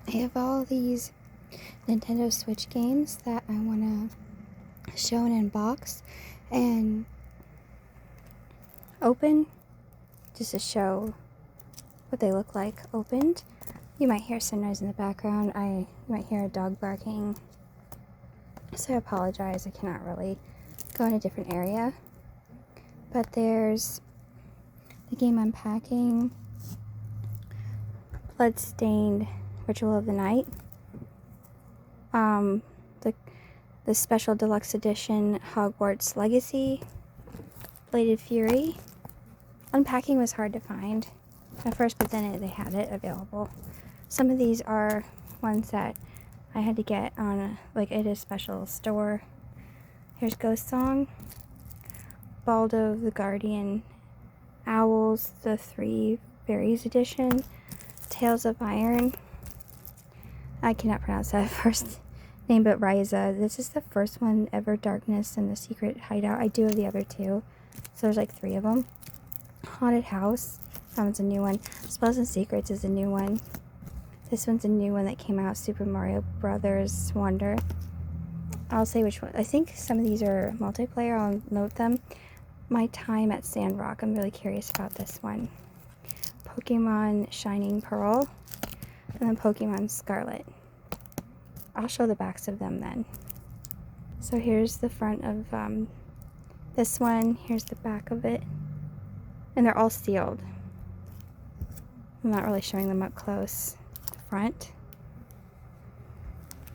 I have all these Nintendo Switch games that I want to show and unbox and open just to show what they look like opened. You might hear some noise in the background. You might hear a dog barking. So I apologize, I cannot really go in a different area. But there's the game Unpacking, Bloodstained, Ritual of the Night, the special deluxe edition Hogwarts Legacy, Bladed Fury. Unpacking was hard to find at first, but then they had it available. Some of these are ones that I had to get on at a special store. Here's Ghost Song, Baldo the Guardian Owls, the Three Fairies edition, Tales of Iron. I cannot pronounce that first name, but Ryza. This is the first one ever. Darkness and the Secret Hideout. I do have the other two, so there's like 3 of them. Haunted House. That one's a new one. Spells and Secrets is a new one. This one's a new one that came out. Super Mario Brothers Wonder. I'll say which one. I think some of these are multiplayer. I'll note them. My Time at Sandrock. I'm really curious about this one. Pokemon Shining Pearl. And then Pokemon Scarlet. I'll show the backs of them then. So here's the front of this one. Here's the back of it. And they're all sealed. I'm not really showing them up close. The front.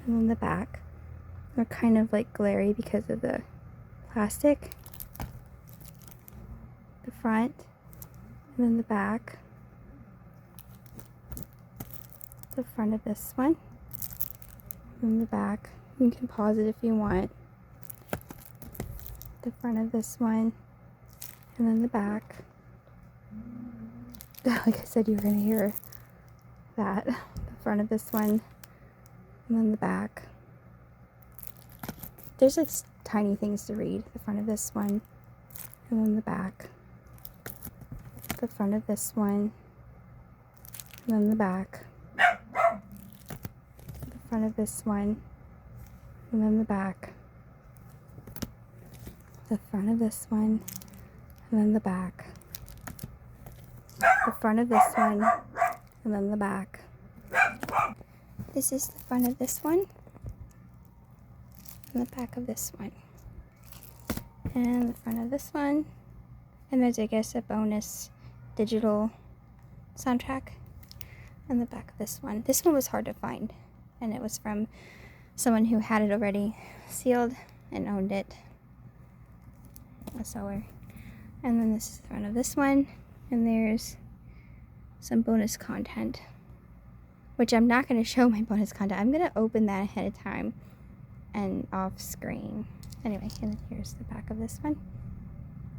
And then the back. They're kind of like glary because of the plastic. The front. And then the back. The front of this one. And then the back. You can pause it if you want. The front of this one. And then the back. Like I said, you were going to hear that. The front of this one. And then the back. There's like tiny things to read. The front of this one. And then the back. The front of this one. And then the back. The front of this one. And then the back. The front of this one. And then the back. The front of this one, and then the back. This is the front of this one, and the back of this one, and the front of this one, and there's, I guess, a bonus digital soundtrack, and the back of this one. This one was hard to find, and it was from someone who had it already sealed and owned it, a seller. And then this is the front of this one, and there's some bonus content, which I'm not going to show my bonus content. I'm going to open that ahead of time and off screen. Anyway, and then here's the back of this one.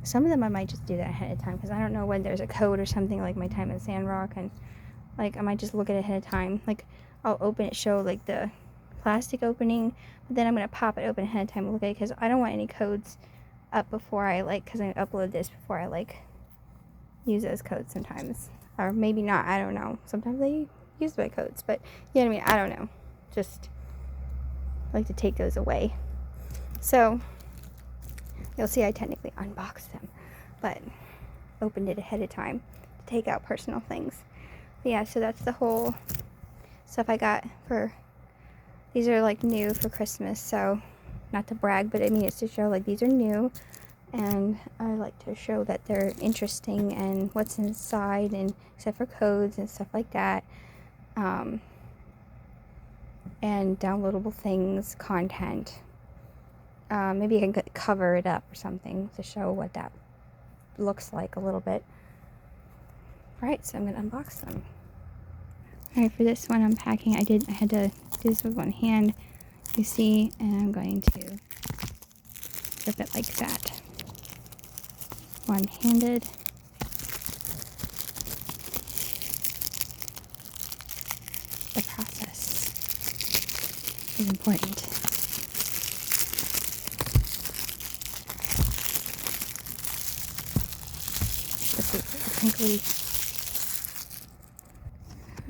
Some of them I might just do that ahead of time because I don't know when there's a code or something, like My Time at Sandrock, and like I might just look at it ahead of time. Like I'll open it, show like the plastic opening, but then I'm going to pop it open ahead of time and look at it because I don't want any codes up before I because I upload this before I use those codes sometimes. Or maybe not, I don't know. Sometimes they use my codes, but you know what I mean? I don't know. Just like to take those away. So you'll see I technically unboxed them, but opened it ahead of time to take out personal things. But yeah, so that's the whole stuff I got for, these are new for Christmas, so not to brag, but I mean it's to show these are new. And I like to show that they're interesting and what's inside, and except for codes and stuff like that, and downloadable things, content. Maybe I can cover it up or something to show what that looks like a little bit. Alright, so I'm going to unbox them. Alright, for this one Unpacking, I had to do this with one hand, you see, and I'm going to rip it like that. One-handed. The process is important. The crinkly.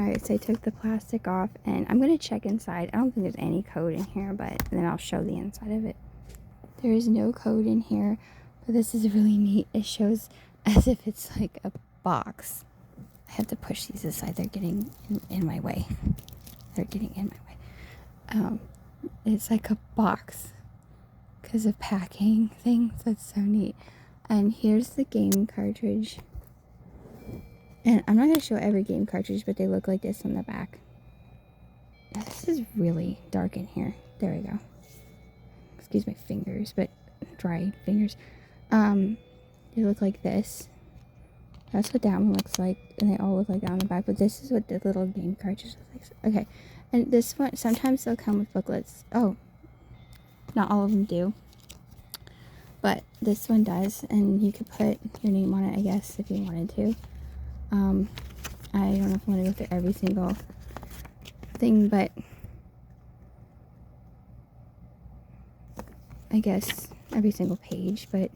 Alright, so I took the plastic off, and I'm going to check inside. I don't think there's any code in here, but then I'll show the inside of it. There is no code in here, but this is really neat. It shows as if it's like a box. I have to push these aside. They're getting in my way. They're getting in my way. It's like a box because of packing things. That's so neat. And here's the game cartridge. And I'm not going to show every game cartridge, but they look like this on the back. This is really dark in here. There we go. Excuse my fingers, but dry fingers. They look like this. That's what that one looks like, and they all look like that on the back, but this is what the little game cartridge looks like. Okay, and this one, sometimes they'll come with booklets. Oh, not all of them do. But this one does, and you could put your name on it, I guess, if you wanted to. I don't know if I want to go through every single thing, but I guess every single page, but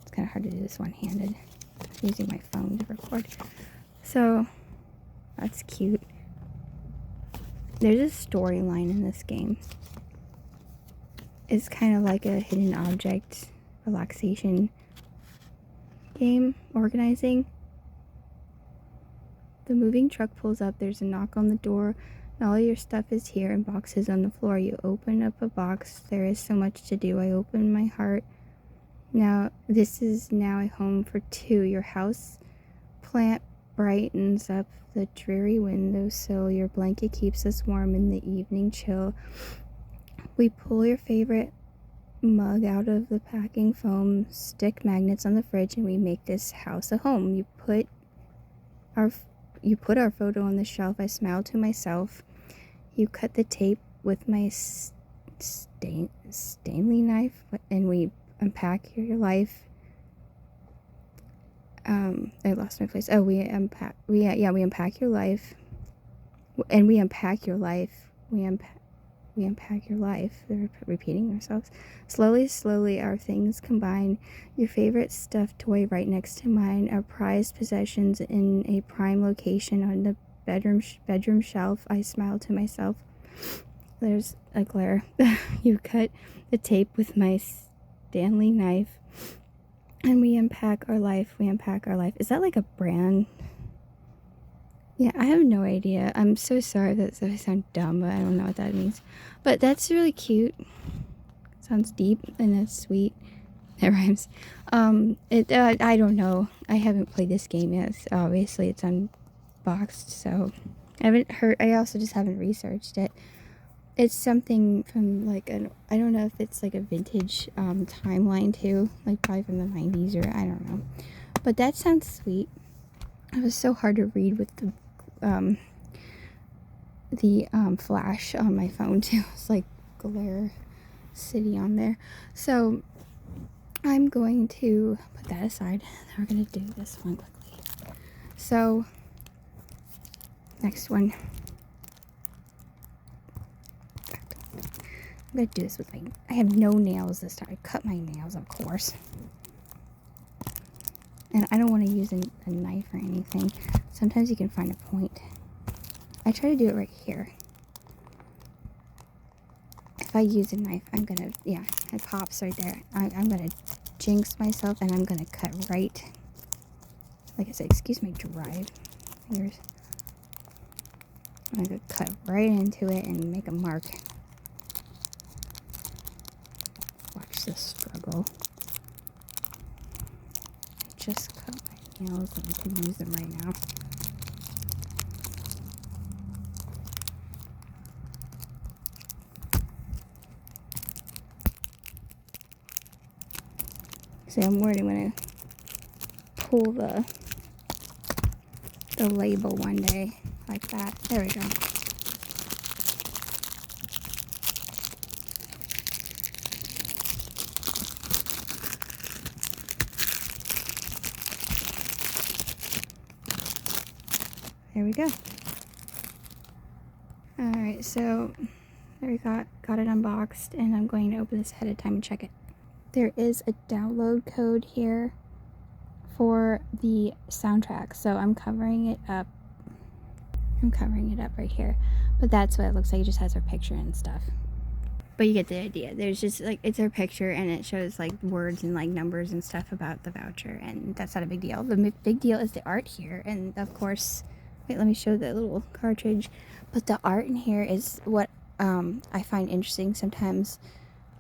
it's kind of hard to do this one-handed. I'm using my phone to record. So, that's cute. There's a storyline in this game. It's kind of like a hidden object relaxation game, organizing. The moving truck pulls up, there's a knock on the door, and all your stuff is here and boxes on the floor. You open up a box, there is so much to do. I open my heart. Now, this is now a home for two. Your house plant brightens up the dreary windowsill. Your blanket keeps us warm in the evening chill. We pull your favorite mug out of the packing foam, stick magnets on the fridge, and we make this house a home. You put our photo on the shelf. I smile to myself. You cut the tape with my Stanley knife, and we unpack your life. I lost my place. Oh, we unpack your life, and we unpack your life. We unpack your life. They're repeating themselves. Slowly, our things combine. Your favorite stuffed toy right next to mine. Our prized possessions in a prime location on the bedroom shelf. I smile to myself. There's a glare. You cut the tape with my Stanley knife, and we unpack our life. We unpack our life. Is that like a brand? Yeah, I have no idea. I'm so sorry that I sound dumb, but I don't know what that means. But that's really cute. Sounds deep and it's sweet. It rhymes. I don't know. I haven't played this game yet. So obviously, it's unboxed, so I haven't heard. I also just haven't researched it. It's something from like I don't know if it's like a vintage timeline too, like probably from the 90s or I don't know. But that sounds sweet. It was so hard to read with the flash on my phone too. It's like glare city on there. So I'm going to put that aside. Then we're going to do this one quickly. So next one. I'm going to do this with I have no nails this time. I cut my nails, of course. And I don't want to use a knife or anything. Sometimes you can find a point. I try to do it right here. If I use a knife, I'm gonna, yeah, it pops right there. I'm gonna jinx myself, and I'm gonna cut right, like I said, excuse my dry fingers. I'm gonna cut right into it and make a mark. Watch this struggle. Just cut my nails and I can use them right now. So I'm worried I'm gonna pull the label one day like that. There we go. There we go. Alright, so there we got it unboxed, and I'm going to open this ahead of time and check it. There is a download code here for the soundtrack, so I'm covering it up. I'm covering it up right here. But that's what it looks like. It just has her picture and stuff. But you get the idea. There's just like, it's her picture and it shows like words and like numbers and stuff about the voucher, and that's not a big deal. The big deal is the art here, and of course, wait, let me show the little cartridge. But the art in here is what I find interesting. Sometimes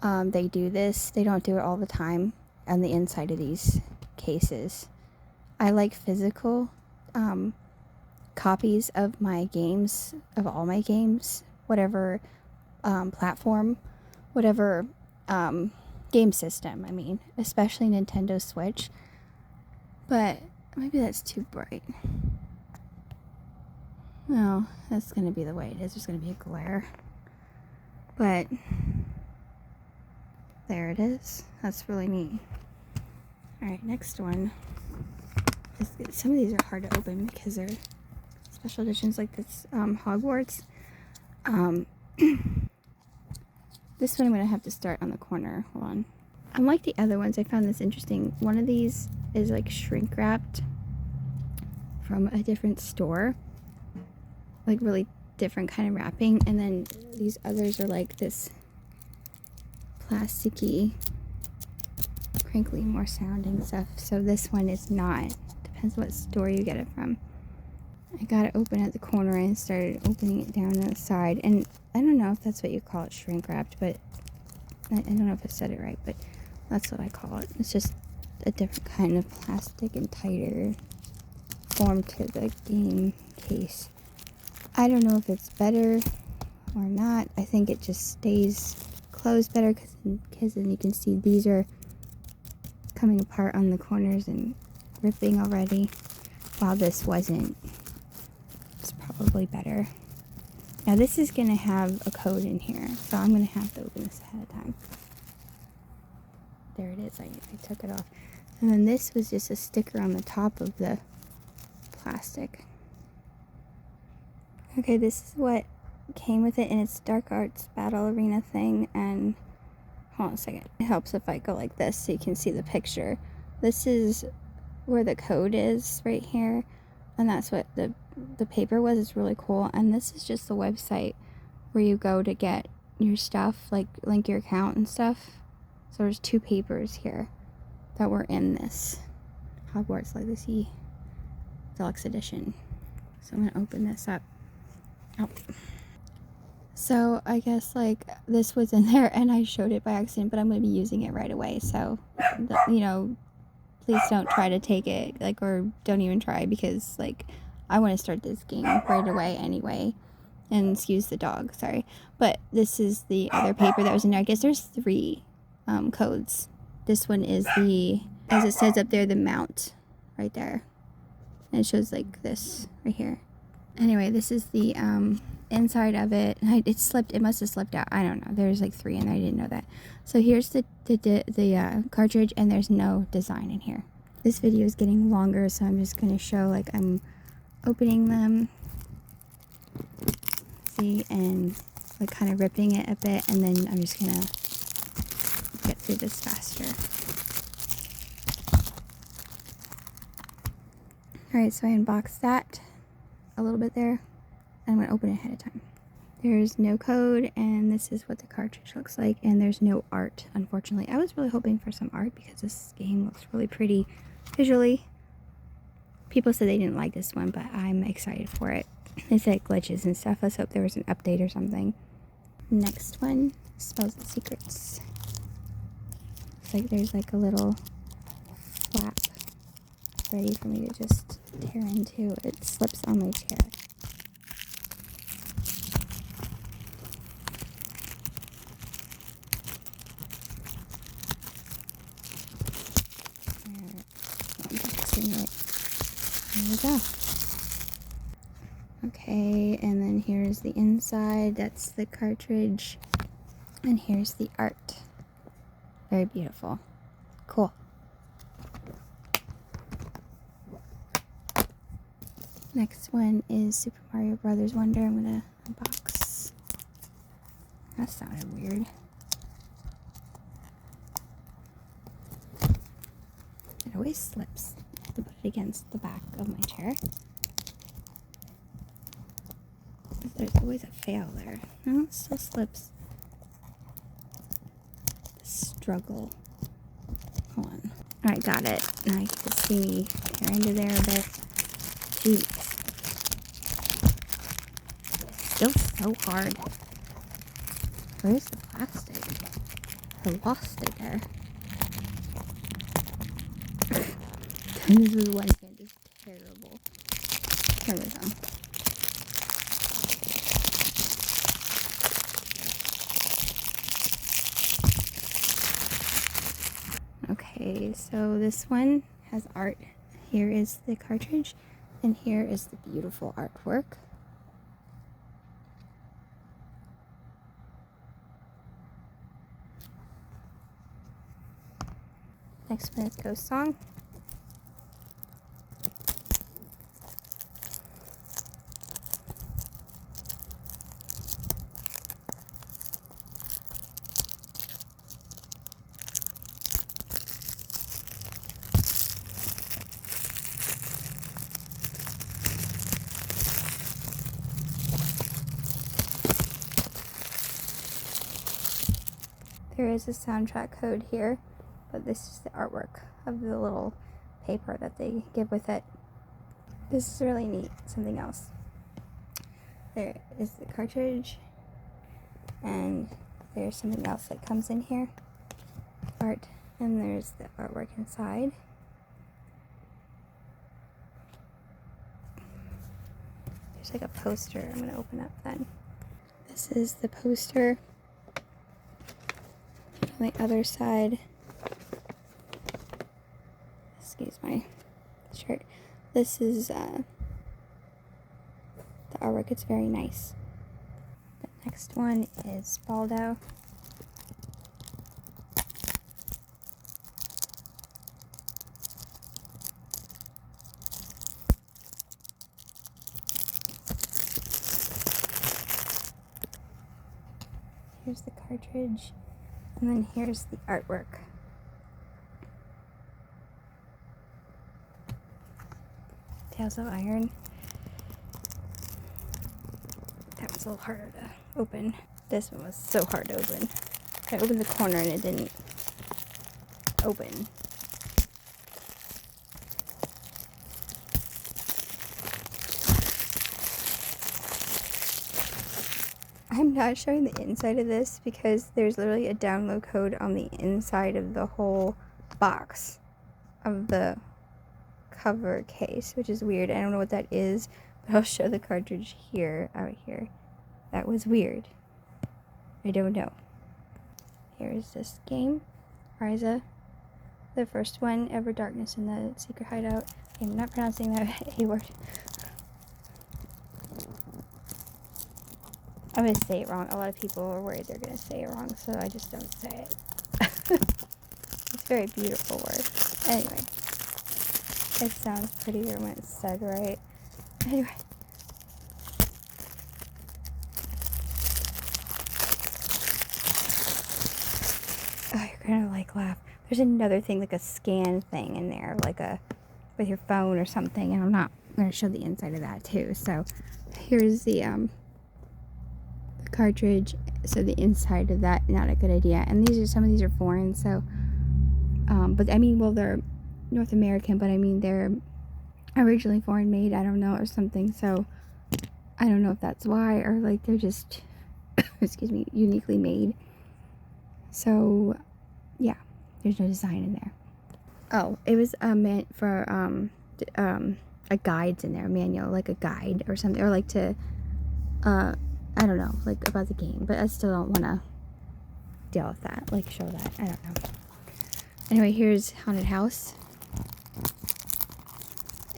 they do this. They don't do it all the time on the inside of these cases. I like physical copies of my games, of all my games, whatever platform, whatever game system, I mean, especially Nintendo Switch. But maybe that's too bright. No, that's gonna be the way it is. There's gonna be a glare. But there it is. That's really neat. Alright, next one. Some of these are hard to open because they're special editions, like this Hogwarts. This one I'm going to have to start on the corner. Hold on. Unlike the other ones, I found this interesting. One of these is like shrink wrapped from a different store. Like really different kind of wrapping. And then these others are like this plasticky, crinkly, more sounding stuff. So this one is not. Depends what store you get it from. I got it open at the corner and started opening it down on the side. And I don't know if that's what you call it, shrink wrapped, but I don't know if I said it right, but that's what I call it. It's just a different kind of plastic and tighter form to the game case. I don't know if it's better or not. I think it just stays closed better because then you can see these are coming apart on the corners and ripping already, while this wasn't. It's probably better. Now this is going to have a code in here, so I'm going to have to open this ahead of time. There it is. I took it off. And then this was just a sticker on the top of the plastic. Okay, this is what came with it, and it's Dark Arts Battle Arena thing. And hold on a second. It helps if I go like this so you can see the picture. This is where the code is right here, and that's what the paper was. It's really cool. And this is just the website where you go to get your stuff, like link your account and stuff. So there's 2 papers here that were in this Hogwarts Legacy Deluxe Edition. So I'm gonna open this up. Oh. So I guess like this was in there and I showed it by accident, but I'm gonna be using it right away. So you know, please don't try to take it, like, or don't even try, because like I want to start this game right away anyway. And excuse the dog, sorry. But this is the other paper that was in there. I guess there's 3 codes. This one is the, as it says up there, the mount right there. And it shows like this right here. Anyway, this is the inside of it. It slipped. It must have slipped out. I don't know. There's like 3 in there. I didn't know that. So here's the cartridge, and there's no design in here. This video is getting longer, so I'm just going to show like I'm opening them. See, and like kind of ripping it a bit, and then I'm just going to get through this faster. Alright, so I unboxed that a little bit there. I'm going to open it ahead of time. There's no code, and this is what the cartridge looks like, and there's no art, unfortunately. I was really hoping for some art because this game looks really pretty visually. People said they didn't like this one, but I'm excited for it. They said glitches and stuff. Let's hope there was an update or something. Next one, Spells and Secrets. Looks like there's like a little flap ready for me to just tear into. It slips on my chair. There we go. Okay, and then here's the inside. That's the cartridge. And here's the art. Very beautiful. Cool. Next one is Super Mario Brothers Wonder. I'm gonna unbox. That sounded weird. It always slips. I have to put it against the back of my chair. There's always a fail there. No, it still slips. Struggle. Hold on. Alright, got it. Now you can see me tear into there a bit. Jeez. Still so hard. Where's the plastic? I lost it there. This is one hand is terrible. There we go. Okay, so this one has art. Here is the cartridge, and here is the beautiful artwork. Next one is Ghost Song. There is a soundtrack code here, but this is the artwork of the little paper that they give with it. This is really neat. Something else. There is the cartridge, and there's something else that comes in here. Art, and there's the artwork inside. There's like a poster. I'm gonna open up then. This is the poster. On the other side, excuse my shirt, this is the artwork. It's very nice. The next one is Baldo. Here's the cartridge. And then here's the artwork. Tales of Iron. That was a little harder to open. This one was so hard to open. I opened the corner and it didn't open. I'm not showing the inside of this because there's literally a download code on the inside of the whole box of the cover case, which is weird. I don't know what that is, but I'll show the cartridge here, out here. That was weird. I don't know. Here's this game, Ryza. The first one, Ever Darkness in the Secret Hideout. I'm not pronouncing that A word. I'm going to say it wrong. A lot of people are worried they're going to say it wrong, so I just don't say it. It's a very beautiful word. Anyway. It sounds prettier when it's said right. Anyway. Oh, you're going to like laugh. There's another thing, like a scan thing in there, like a, with your phone or something, and I'm not going to show the inside of that too. So here's the cartridge. So the inside of that, not a good idea. And these are, some of these are foreign, so but I mean, well, they're North American, but I mean they're originally foreign made, I don't know, or something. So I don't know if that's why, or like they're just excuse me, uniquely made. So yeah, there's no design in there. Oh, it was meant for a guides in there, a manual, like a guide or something, or like to I don't know, like about the game, but I still don't want to deal with that, like show that, I don't know. Anyway, here's Haunted House.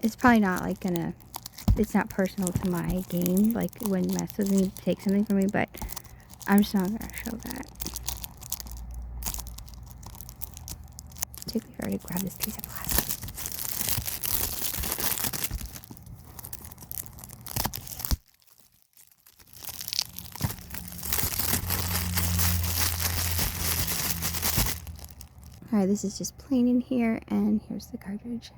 It's probably not like gonna, it's not personal to my game, like it wouldn't mess with me, take something from me, but I'm just not gonna show that. It took me forever to grab this piece of plastic. Alright, this is just plain in here, and here's the cartridge.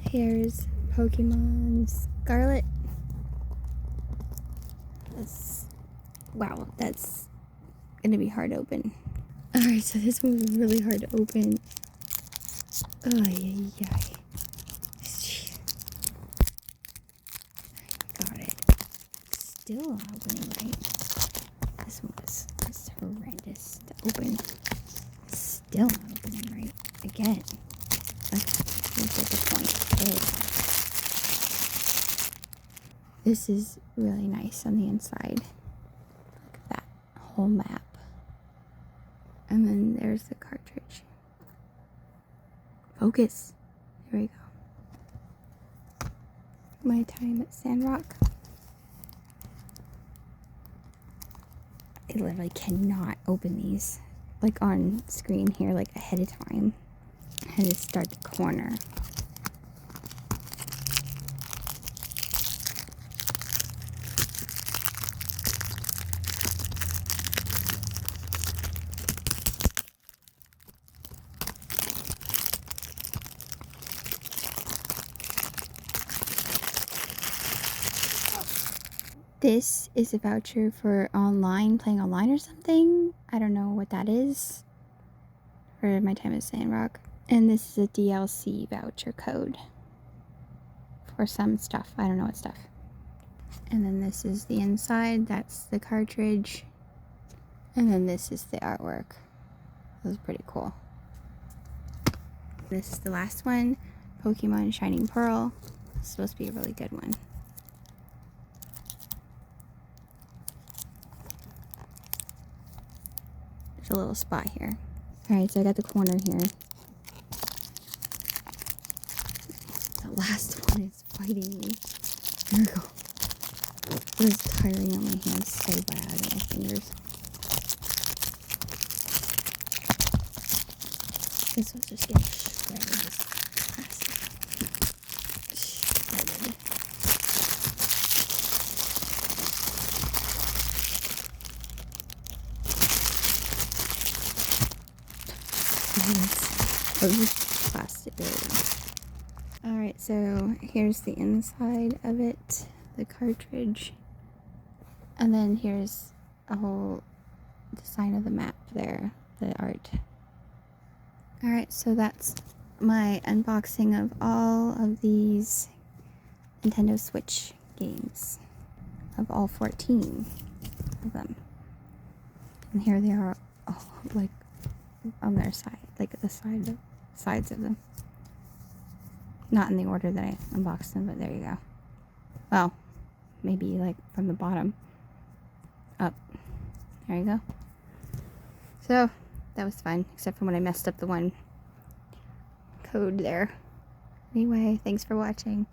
Here's Pokemon Scarlet. Wow, that's gonna be hard to open. Alright, so this one was really hard to open. Oh, yeah. Got it. Still not opening right. This one was horrendous to open. Still not opening right. Again. That's the point. This is really nice on the inside. Look at that whole map. And then there's the cartridge. Focus. There we go. My time at Sandrock. I literally cannot open these like on screen here like ahead of time. I had to start the corner. This is a voucher for playing online or something. I don't know what that is. For my time at Sandrock. And this is a DLC voucher code. For some stuff. I don't know what stuff. And then this is the inside. That's the cartridge. And then this is the artwork. This is pretty cool. This is the last one. Pokemon Shining Pearl. It's supposed to be a really good one. A little spot here. Alright, so I got the corner here. The last one is fighting me. There we go. It was tiring on my hands so bad and my fingers. This was just getting shredded. Shredded. Plastic. Alright, so here's the inside of it, the cartridge, and then here's a whole design of the map there, the art. Alright, so that's my unboxing of all of these Nintendo Switch games, of all 14 of them. And here they are, like on their side, like the sides of them. Not in the order that I unboxed them, but there you go. Well, maybe like from the bottom up. There you go. So, that was fun, except for when I messed up the one code there. Anyway, thanks for watching.